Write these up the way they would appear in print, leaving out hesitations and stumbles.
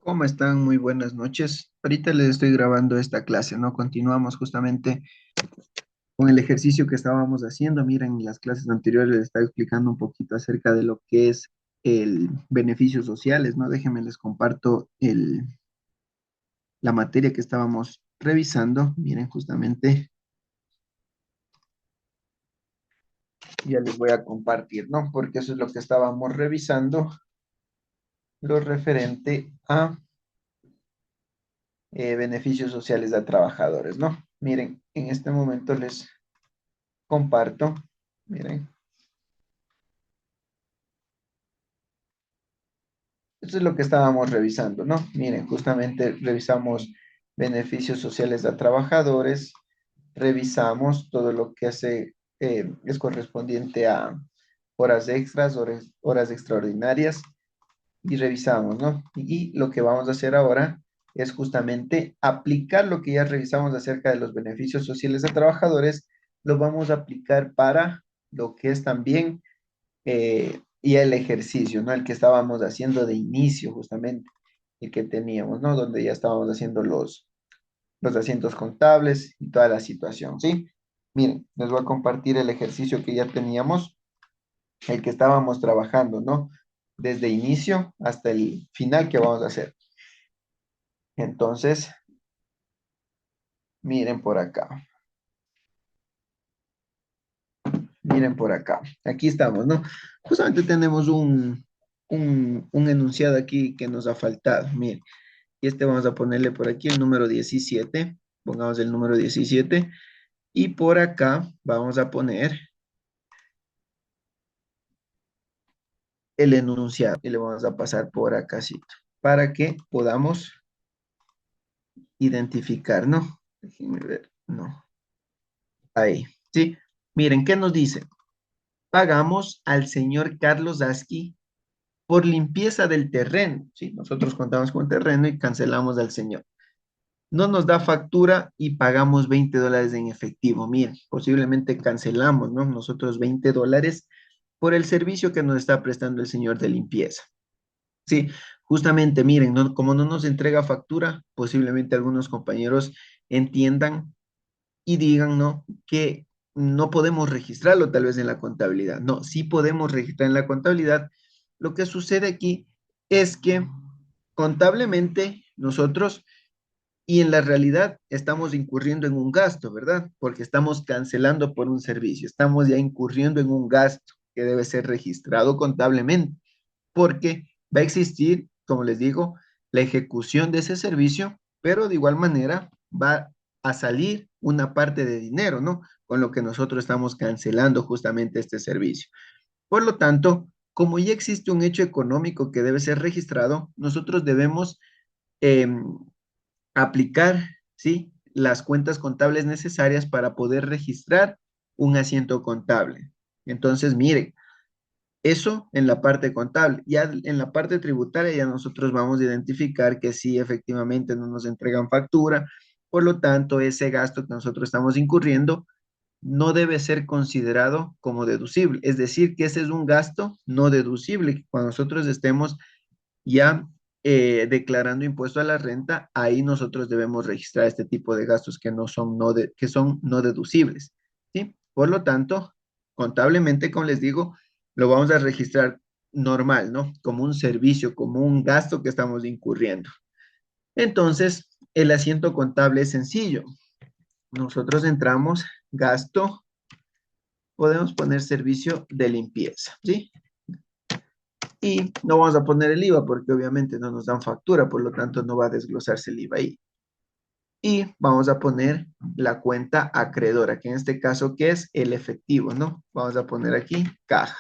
¿Cómo están? Muy buenas noches. Ahorita les estoy grabando esta clase, ¿no? Continuamos justamente con el ejercicio que estábamos haciendo. Miren, en las clases anteriores les estaba explicando un poquito acerca de lo que es el beneficios sociales, ¿no? Déjenme les comparto la materia que estábamos revisando. Miren, justamente ya les voy a compartir, ¿no? Porque eso es lo que estábamos revisando, lo referente a beneficios sociales a trabajadores, ¿no? Miren, en este momento les comparto. Miren, esto es lo que estábamos revisando, ¿no? Miren, justamente revisamos beneficios sociales a trabajadores, revisamos todo lo que es correspondiente a horas extras, horas extraordinarias y revisamos, ¿no? Y lo que vamos a hacer ahora es justamente aplicar lo que ya revisamos acerca de los beneficios sociales a trabajadores, lo vamos a aplicar para lo que es también y el ejercicio, ¿no? El que estábamos haciendo de inicio, justamente, el que teníamos, ¿no? Donde ya estábamos haciendo los asientos contables y toda la situación, ¿sí? Miren, les voy a compartir el ejercicio que ya teníamos, el que estábamos trabajando, ¿no? Desde inicio hasta el final que vamos a hacer. Entonces, miren por acá, miren por acá. Aquí estamos, ¿no? Justamente tenemos un enunciado aquí que nos ha faltado, miren. Y este vamos a ponerle por aquí el número 17. Pongamos el número 17. Y por acá vamos a poner el enunciado. Y le vamos a pasar por acá, para que podamos identificar, ¿no? Déjenme ver, no. Ahí, ¿sí? Miren, ¿qué nos dice? Pagamos al señor Carlos Aski por limpieza del terreno, ¿sí? Nosotros contamos con terreno y cancelamos al señor. No nos da factura y pagamos $20 en efectivo. Miren, posiblemente cancelamos, ¿no? Nosotros $20 por el servicio que nos está prestando el señor de limpieza. Sí, justamente, miren, como no nos entrega factura, posiblemente algunos compañeros entiendan y digan, ¿no? Que no podemos registrarlo tal vez en la contabilidad. No, sí podemos registrar en la contabilidad. Lo que sucede aquí es que contablemente nosotros y en la realidad estamos incurriendo en un gasto, ¿verdad? Porque estamos cancelando por un servicio, estamos ya incurriendo en un gasto que debe ser registrado contablemente, porque va a existir, como les digo, la ejecución de ese servicio, pero de igual manera va a salir una parte de dinero, ¿no? Con lo que nosotros estamos cancelando justamente este servicio. Por lo tanto, como ya existe un hecho económico que debe ser registrado, nosotros debemos em, aplicar, ¿sí? Las cuentas contables necesarias para poder registrar un asiento contable. Entonces, miren, eso en la parte contable. Ya en la parte tributaria ya nosotros vamos a identificar que sí, efectivamente no nos entregan factura, por lo tanto, ese gasto que nosotros estamos incurriendo no debe ser considerado como deducible. Es decir, que ese es un gasto no deducible, que cuando nosotros estemos ya declarando impuesto a la renta, ahí nosotros debemos registrar este tipo de gastos que no son que son no deducibles, ¿sí? Por lo tanto, contablemente, como les digo, lo vamos a registrar normal, ¿no? Como un servicio, como un gasto que estamos incurriendo. Entonces, el asiento contable es sencillo. Nosotros entramos, gasto, podemos poner servicio de limpieza, ¿sí? Y no vamos a poner el IVA porque obviamente no nos dan factura, por lo tanto no va a desglosarse el IVA ahí. Y vamos a poner la cuenta acreedora, que en este caso, ¿qué es? El efectivo, ¿no? Vamos a poner aquí caja.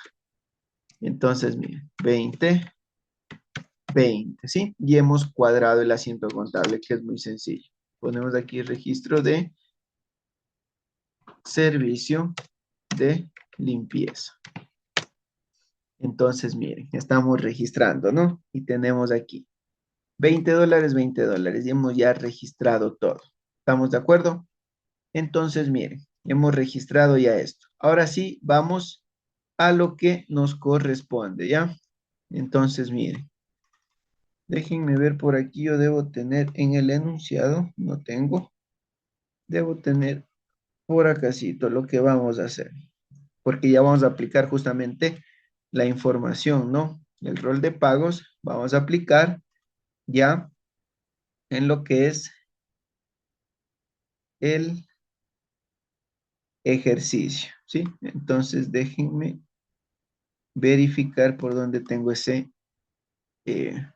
Entonces, miren, 20, 20, ¿sí? Y hemos cuadrado el asiento contable, que es muy sencillo. Ponemos aquí registro de servicio de limpieza. Entonces, miren, estamos registrando, ¿no? Y tenemos aquí $20, $20 y hemos ya registrado todo. ¿Estamos de acuerdo? Entonces, miren, hemos registrado ya esto. Ahora sí, vamos a lo que nos corresponde, ¿ya? Entonces, miren, Déjenme ver por aquí, yo debo tener en el enunciado, no tengo, debo tener por acácito lo que vamos a hacer, porque ya vamos a aplicar justamente la información, ¿no? El rol de pagos, vamos a aplicar ya en lo que es el ejercicio, ¿sí? Entonces déjenme verificar por dónde tengo eh,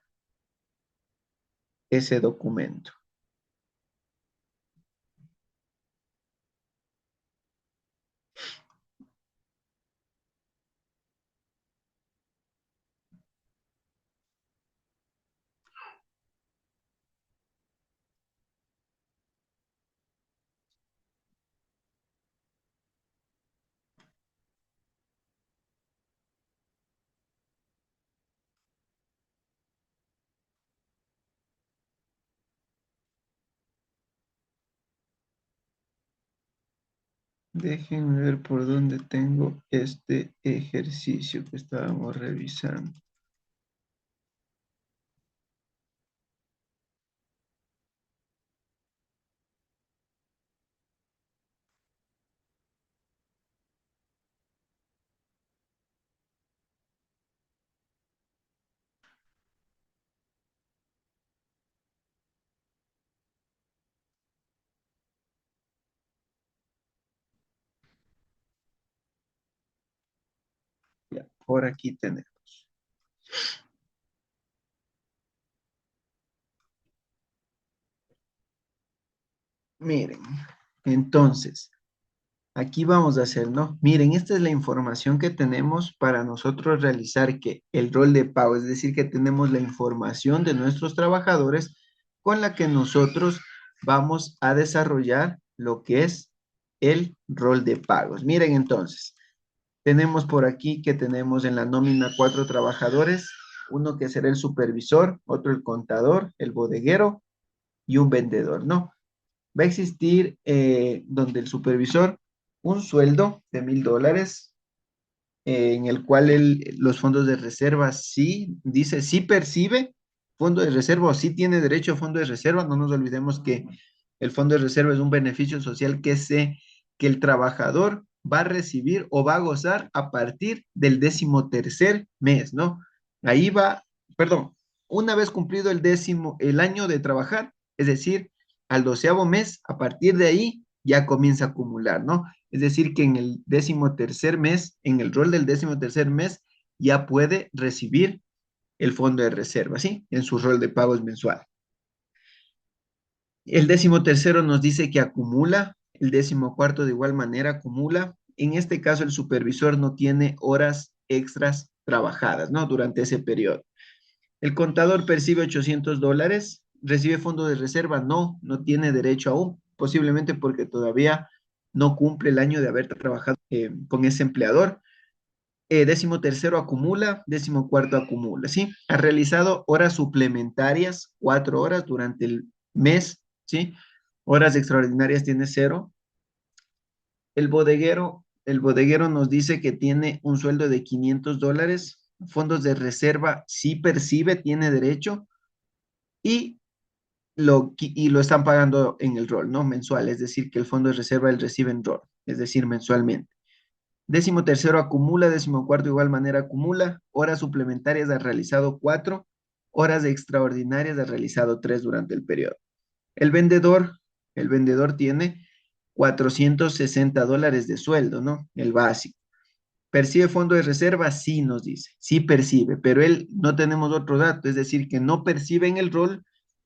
ese documento. Déjenme ver por dónde tengo este ejercicio que estábamos revisando. Ya, por aquí tenemos. Miren, entonces, aquí vamos a hacer, ¿no? Miren, esta es la información que tenemos para nosotros realizar que el rol de pago, es decir, que tenemos la información de nuestros trabajadores con la que nosotros vamos a desarrollar lo que es el rol de pagos. Miren entonces, tenemos por aquí que tenemos en la nómina 4 trabajadores, uno que será el supervisor, otro el contador, el bodeguero y un vendedor, ¿no? Va a existir donde el supervisor un sueldo de $1,000 en el cual los fondos de reserva sí, dice, sí percibe fondo de reserva o sí tiene derecho a fondo de reserva. No nos olvidemos que el fondo de reserva es un beneficio social que el trabajador va a recibir o va a gozar a partir del 13º mes, ¿no? Ahí va, perdón, una vez cumplido el año de trabajar, es decir, al 12º mes, a partir de ahí ya comienza a acumular, ¿no? Es decir, que en el 13º mes, en el rol del 13º mes, ya puede recibir el fondo de reserva, ¿sí? En su rol de pagos mensual. El 13º nos dice que acumula, el 14º de igual manera acumula. En este caso, el supervisor no tiene horas extras trabajadas, ¿no? Durante ese periodo. El contador percibe $800, recibe fondo de reserva, no tiene derecho aún, posiblemente porque todavía no cumple el año de haber trabajado con ese empleador. 13º acumula, 14º acumula, ¿sí? Ha realizado horas suplementarias, 4 horas durante el mes, ¿sí? Horas extraordinarias tiene 0. El bodeguero nos dice que tiene un sueldo de $500, fondos de reserva sí percibe, tiene derecho, y y lo están pagando en el rol, ¿no? Mensual, es decir, que el fondo de reserva él recibe en rol, es decir, mensualmente. 13º acumula, 14º de igual manera acumula, horas suplementarias ha realizado 4, horas extraordinarias ha realizado 3 durante el periodo. El vendedor, el vendedor tiene $460 de sueldo, ¿no? El básico. ¿Percibe fondo de reserva? Sí, nos dice, sí percibe, pero él no tenemos otro dato, es decir, que no percibe en el rol,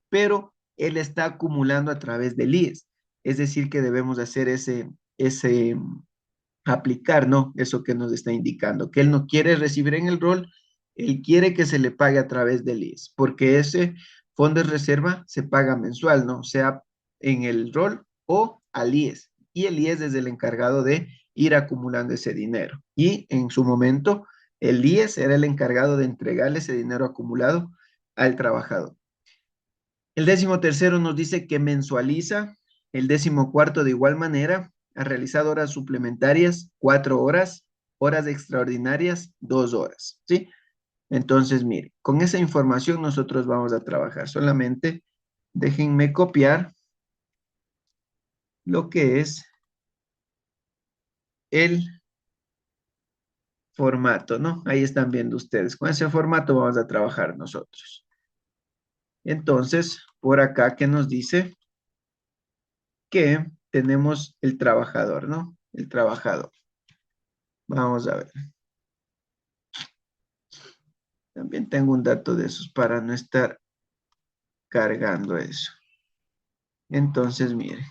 pero él está acumulando a través del IES. Es decir, que debemos hacer ese aplicar, ¿no? Eso que nos está indicando, que él no quiere recibir en el rol, él quiere que se le pague a través del IES, porque ese fondo de reserva se paga mensual, ¿no? Sea en el rol o al IES. Y el IES es el encargado de ir acumulando ese dinero. Y en su momento, el IES era el encargado de entregarle ese dinero acumulado al trabajador. El 13º nos dice que mensualiza, el 14º de igual manera, ha realizado horas suplementarias, 4 horas, horas extraordinarias, 2 horas, ¿sí? Entonces, mire, con esa información nosotros vamos a trabajar. Solamente déjenme copiar lo que es el formato, ¿no? Ahí están viendo ustedes. Con ese formato vamos a trabajar nosotros. Entonces, por acá, ¿qué nos dice? Que tenemos el trabajador, ¿no? El trabajador. Vamos a ver. También tengo un dato de esos para no estar cargando eso. Entonces, mire,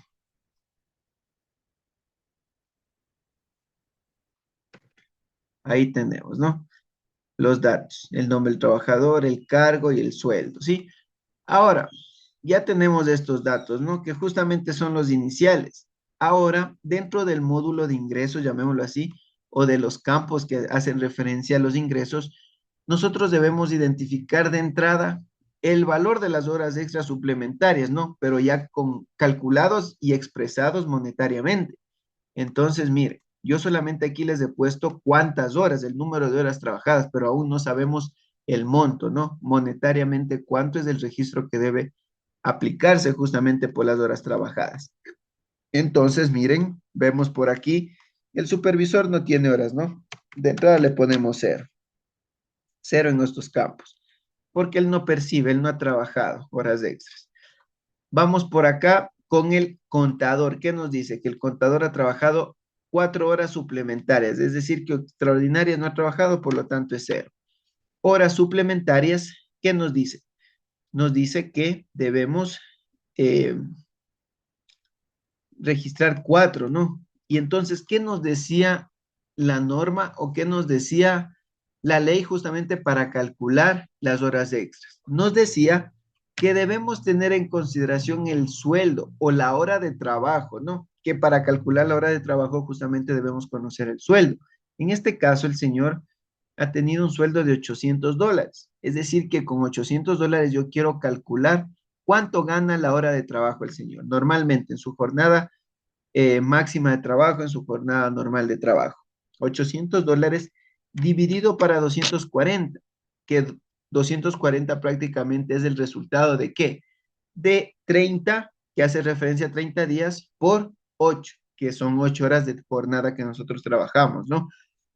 ahí tenemos, ¿no? Los datos, el nombre del trabajador, el cargo y el sueldo, ¿sí? Ahora, ya tenemos estos datos, ¿no? Que justamente son los iniciales. Ahora, dentro del módulo de ingresos, llamémoslo así, o de los campos que hacen referencia a los ingresos, nosotros debemos identificar de entrada el valor de las horas extras suplementarias, ¿no? Pero ya con calculados y expresados monetariamente. Entonces, mire, yo solamente aquí les he puesto cuántas horas, el número de horas trabajadas, pero aún no sabemos el monto, ¿no? Monetariamente, cuánto es el registro que debe aplicarse justamente por las horas trabajadas. Entonces, miren, vemos por aquí, el supervisor no tiene horas, ¿no? De entrada le ponemos cero, cero en estos campos, porque él no percibe, él no ha trabajado horas extras. Vamos por acá con el contador. ¿Qué nos dice? Que el contador ha trabajado 4 horas suplementarias, es decir, que extraordinarias no ha trabajado, por lo tanto es cero. Horas suplementarias, ¿qué nos dice? Nos dice que debemos eh, registrar 4, ¿no? Y entonces, ¿qué nos decía la norma o qué nos decía la ley justamente para calcular las horas extras? Nos decía que debemos tener en consideración el sueldo o la hora de trabajo, ¿no? Que para calcular la hora de trabajo justamente debemos conocer el sueldo. En este caso, el señor ha tenido un sueldo de $800. Es decir, que con $800 yo quiero calcular cuánto gana la hora de trabajo el señor. Normalmente en su jornada máxima de trabajo, en su jornada normal de trabajo. $800 dividido para 240, que 240 prácticamente es el resultado de ¿qué? De 30, que hace referencia a 30 días, por 8, que son 8 horas de jornada que nosotros trabajamos, ¿no?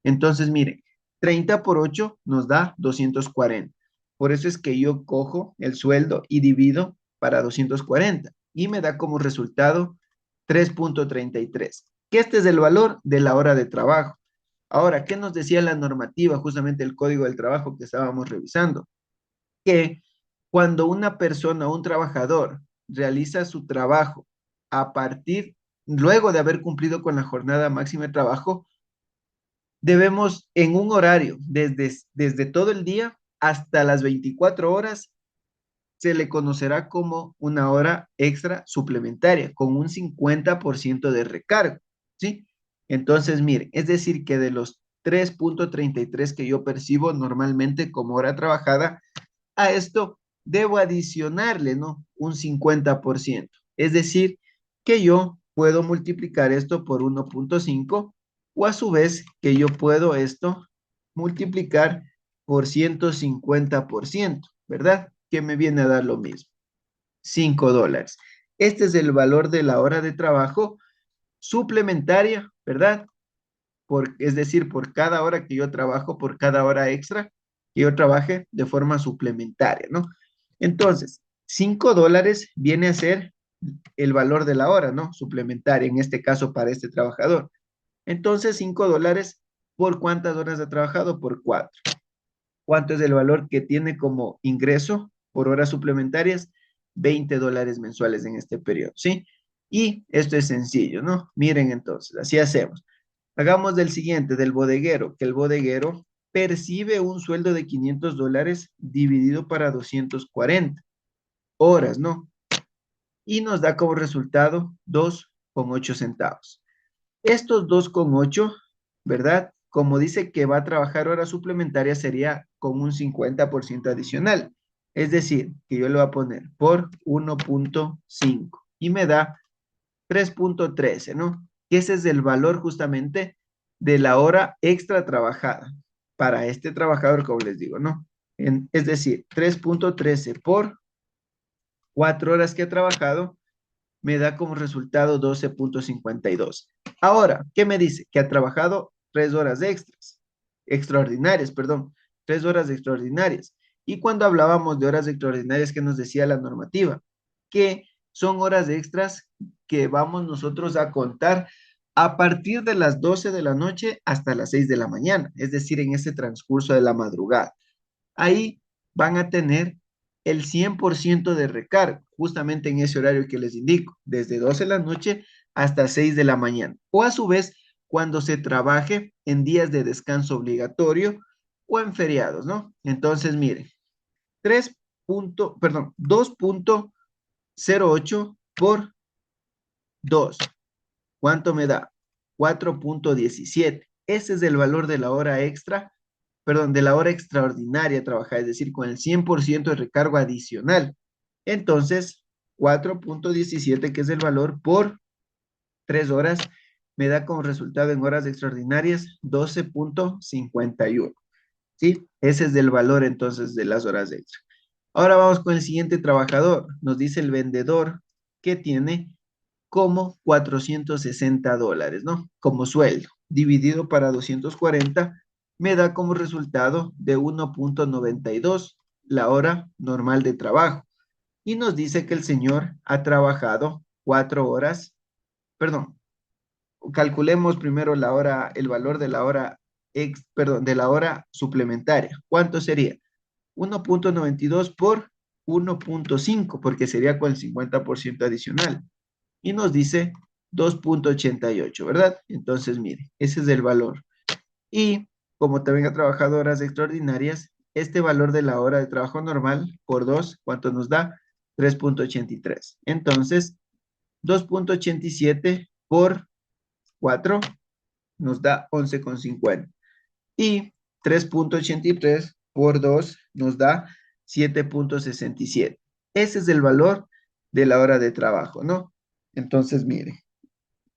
Entonces, miren, 30 por 8 nos da 240. Por eso es que yo cojo el sueldo y divido para 240 y me da como resultado 3.33, que este es el valor de la hora de trabajo. Ahora, ¿qué nos decía la normativa, justamente el Código del Trabajo que estábamos revisando? Que cuando una persona o un trabajador realiza su trabajo a partir, luego de haber cumplido con la jornada máxima de trabajo, debemos en un horario, desde todo el día hasta las 24 horas, se le conocerá como una hora extra suplementaria, con un 50% de recargo, ¿sí? Entonces, miren, es decir, que de los 3.33 que yo percibo normalmente como hora trabajada, a esto debo adicionarle, ¿no? Un 50%. Es decir, que yo puedo multiplicar esto por 1.5 o a su vez que yo puedo esto multiplicar por 150%, ¿verdad? Que me viene a dar lo mismo, $5. Este es el valor de la hora de trabajo suplementaria, ¿verdad? Es decir, por cada hora que yo trabajo, por cada hora extra que yo trabaje de forma suplementaria, ¿no? Entonces, $5 viene a ser el valor de la hora, ¿no? Suplementaria, en este caso para este trabajador. Entonces, $5 por cuántas horas ha trabajado, por 4. ¿Cuánto es el valor que tiene como ingreso por horas suplementarias? $20 mensuales en este periodo, ¿sí? Y esto es sencillo, ¿no? Miren entonces, así hacemos. Hagamos del siguiente, del bodeguero, que el bodeguero percibe un sueldo de $500 dividido para 240 horas, ¿no? Y nos da como resultado 2,8 centavos. Estos 2,8, ¿verdad? Como dice que va a trabajar horas suplementarias, sería con un 50% adicional. Es decir, que yo le voy a poner por 1.5 y me da 3.13, ¿no? Que ese es el valor justamente de la hora extra trabajada para este trabajador, como les digo, ¿no? Es decir, 3.13 por 4 horas que ha trabajado me da como resultado 12.52. Ahora, ¿qué me dice? Que ha trabajado 3 horas extraordinarias, perdón, 3 horas extraordinarias. Y cuando hablábamos de horas extraordinarias, ¿qué nos decía la normativa? Que son horas extras que vamos nosotros a contar a partir de las 12 de la noche hasta las 6 de la mañana, es decir, en ese transcurso de la madrugada. Ahí van a tener el 100% de recarga, justamente en ese horario que les indico, desde 12 de la noche hasta 6 de la mañana. O a su vez, cuando se trabaje en días de descanso obligatorio o en feriados, ¿no? Entonces, miren, 2.08 por 2. ¿Cuánto me da? 4.17. Ese es el valor de la hora extra, perdón, de la hora extraordinaria trabajada, es decir, con el 100% de recargo adicional. Entonces, 4.17, que es el valor por 3 horas, me da como resultado en horas extraordinarias 12.51. ¿Sí? Ese es el valor entonces de las horas extra. Ahora vamos con el siguiente trabajador. Nos dice el vendedor que tiene como $460, ¿no? Como sueldo, dividido para 240, me da como resultado de 1.92 la hora normal de trabajo. Y nos dice que el señor ha trabajado 4 horas, perdón, calculemos primero la hora, el valor de la hora, perdón, de la hora suplementaria. ¿Cuánto sería? 1.92 por 1.5, porque sería con el 50% adicional y nos dice 2.88, ¿verdad? Entonces, mire, ese es el valor. Y como también a trabajadoras extraordinarias, este valor de la hora de trabajo normal por 2, ¿cuánto nos da? 3.83. Entonces, 2.87 por 4 nos da 11.50. Y 3.83 por 2 nos da 7.67. Ese es el valor de la hora de trabajo, ¿no? Entonces, mire,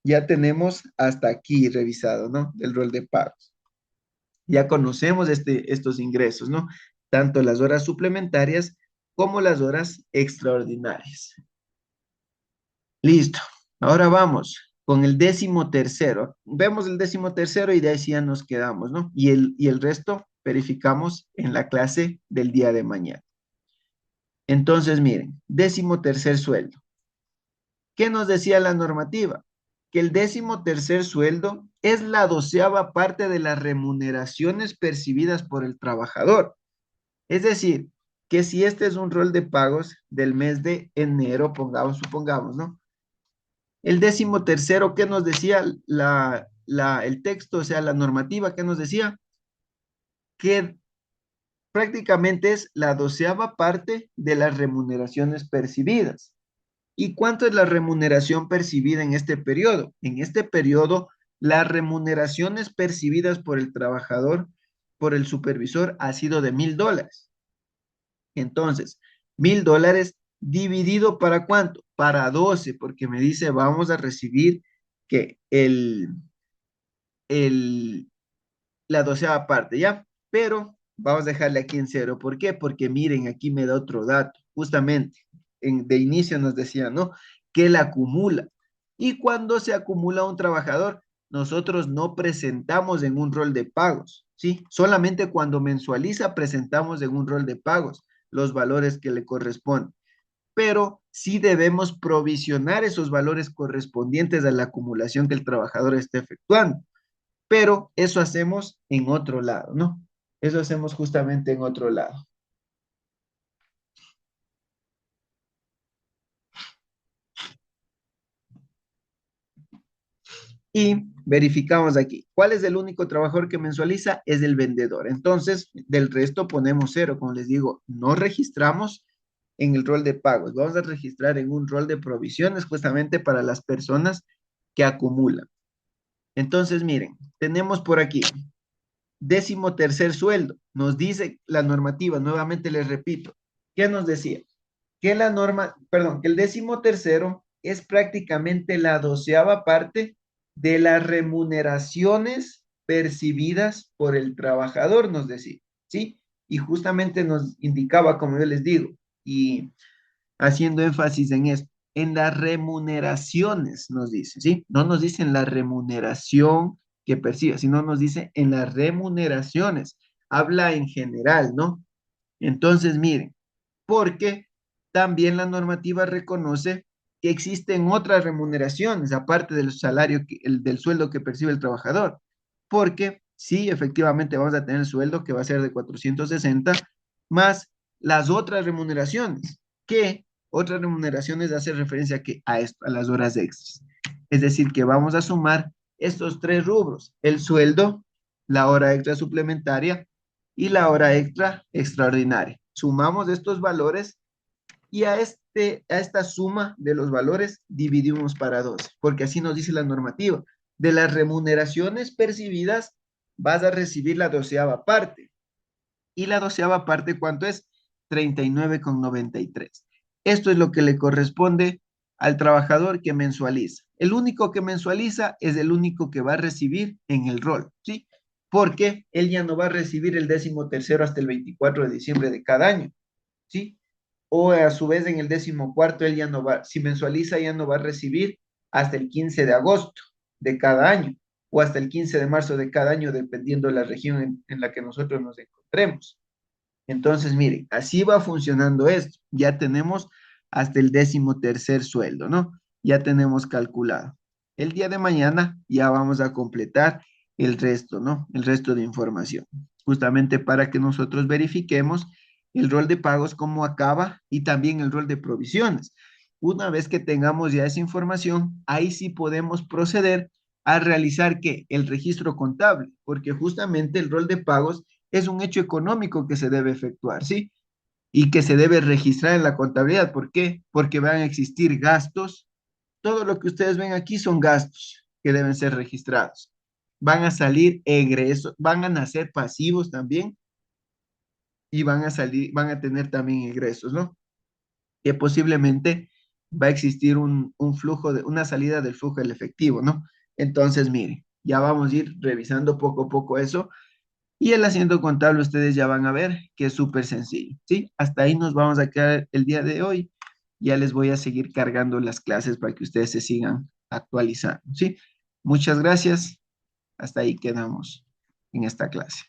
ya tenemos hasta aquí revisado, ¿no? El rol de pagos. Ya conocemos estos ingresos, ¿no? Tanto las horas suplementarias como las horas extraordinarias. Listo. Ahora vamos con el 13º. Vemos el 13º y de ahí sí ya nos quedamos, ¿no? Y el resto verificamos en la clase del día de mañana. Entonces, miren, 13º sueldo. ¿Qué nos decía la normativa? Que el 13º sueldo es la 12ª parte de las remuneraciones percibidas por el trabajador. Es decir, que si este es un rol de pagos del mes de enero, supongamos, ¿no? El 13º, ¿qué nos decía el texto, o sea, la normativa, qué nos decía? Que prácticamente es la 12ª parte de las remuneraciones percibidas. ¿Y cuánto es la remuneración percibida en este periodo? En este periodo, las remuneraciones percibidas por el trabajador, por el supervisor, ha sido de $1,000. Entonces, $1,000 dividido para cuánto? Para 12, porque me dice, vamos a recibir que el, la 12ª parte, ¿ya? Pero vamos a dejarle aquí en cero. ¿Por qué? Porque miren, aquí me da otro dato. Justamente, de inicio nos decía, ¿no? Que la acumula. Y cuando se acumula un trabajador, nosotros no presentamos en un rol de pagos, ¿sí? Solamente cuando mensualiza presentamos en un rol de pagos los valores que le corresponden. Pero sí debemos provisionar esos valores correspondientes a la acumulación que el trabajador esté efectuando, pero eso hacemos en otro lado, ¿no? Eso hacemos justamente en otro lado. Y verificamos aquí. ¿Cuál es el único trabajador que mensualiza? Es el vendedor. Entonces, del resto ponemos cero. Como les digo, no registramos en el rol de pagos. Vamos a registrar en un rol de provisiones justamente para las personas que acumulan. Entonces, miren, tenemos por aquí 13º sueldo. Nos dice la normativa, nuevamente les repito. ¿Qué nos decía? Que la norma, perdón, que el 13º es prácticamente la 12ª parte de las remuneraciones percibidas por el trabajador, nos decía, ¿sí? Y justamente nos indicaba, como yo les digo, y haciendo énfasis en esto, en las remuneraciones nos dice, ¿sí? No nos dice en la remuneración que perciba, sino nos dice en las remuneraciones. Habla en general, ¿no? Entonces, miren, porque también la normativa reconoce que existen otras remuneraciones, aparte del salario, del sueldo que percibe el trabajador, porque sí, efectivamente vamos a tener el sueldo que va a ser de 460, más las otras remuneraciones, que otras remuneraciones hacen referencia a esto, a las horas extras. Es decir, que vamos a sumar estos tres rubros, el sueldo, la hora extra suplementaria y la hora extra extraordinaria. Sumamos estos valores y a esta suma de los valores dividimos para 12, porque así nos dice la normativa. De las remuneraciones percibidas vas a recibir la doceava parte. ¿Y la doceava parte cuánto es? 39,93. Esto es lo que le corresponde al trabajador que mensualiza. El único que mensualiza es el único que va a recibir en el rol, ¿sí? Porque él ya no va a recibir el 13º hasta el 24 de diciembre de cada año, ¿sí? O a su vez en el 14º él ya no va, si mensualiza ya no va a recibir hasta el 15 de agosto de cada año o hasta el 15 de marzo de cada año, dependiendo de la región en la que nosotros nos encontremos. Entonces, miren, así va funcionando esto. Ya tenemos hasta el 13º sueldo, ¿no? Ya tenemos calculado. El día de mañana ya vamos a completar el resto, ¿no? El resto de información, justamente para que nosotros verifiquemos el rol de pagos, cómo acaba y también el rol de provisiones. Una vez que tengamos ya esa información, ahí sí podemos proceder a realizar ¿qué? El registro contable, porque justamente el rol de pagos es un hecho económico que se debe efectuar, ¿sí? Y que se debe registrar en la contabilidad. ¿Por qué? Porque van a existir gastos. Todo lo que ustedes ven aquí son gastos que deben ser registrados. Van a salir egresos, van a nacer pasivos también y van a salir, van a tener también ingresos, ¿no? Que posiblemente va a existir un flujo de, una salida del flujo del efectivo, ¿no? Entonces, miren, ya vamos a ir revisando poco a poco eso. Y el asiento contable ustedes ya van a ver que es súper sencillo, ¿sí? Hasta ahí nos vamos a quedar el día de hoy. Ya les voy a seguir cargando las clases para que ustedes se sigan actualizando, ¿sí? Muchas gracias. Hasta ahí quedamos en esta clase.